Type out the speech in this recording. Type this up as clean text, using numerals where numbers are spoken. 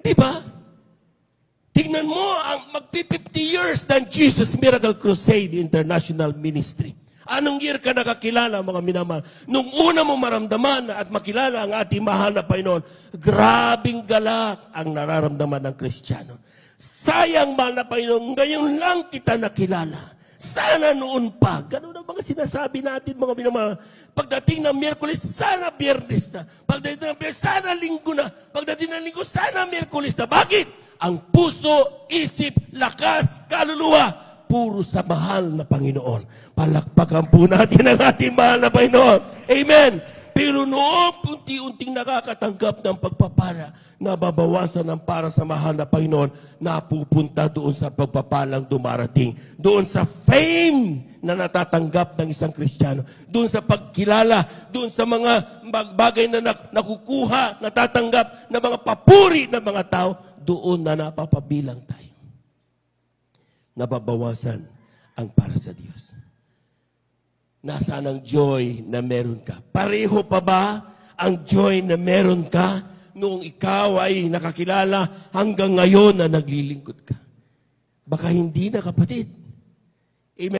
Di ba? Tingnan mo, ang magpi-50 years ng Jesus Miracle Crusade International Ministry. Anong year ka nakakilala, mga minamahal? Nung una mo maramdaman at makilala ang ating mahal na Panginoon, grabing galak ang nararamdaman ng Kristiyano. Sayang, mahal na Panginoon, ngayon lang kita nakilala. Sana noon pa. Ganun ang mga sinasabi natin, mga minamahal. Pagdating ng Miyerkules, sana Biyernes na. Pagdating ng Biyernes, sana Linggo na. Pagdating ng Linggo, sana Miyerkules na. Bakit? Ang puso, isip, lakas, kaluluwa, puro sa mahal na Panginoon. Palakpakan po natin ang ating mahal na Panginoon. Amen. Pero noong unti-unting nakakatanggap ng pagpapala, nababawasan ng para sa mahal na Panginoon, napupunta doon sa pagpapalang dumarating. Doon sa fame na natatanggap ng isang Kristiyano. Doon sa pagkilala, doon sa mga bagay na nakukuha, natatanggap ng mga papuri ng mga tao, doon na napapabilang tayo. Nababawasan ang para sa Diyos. Nasaan ang joy na meron ka? Pareho pa ba ang joy na meron ka noong ikaw ay nakakilala hanggang ngayon na naglilingkod ka? Baka hindi na, kapatid.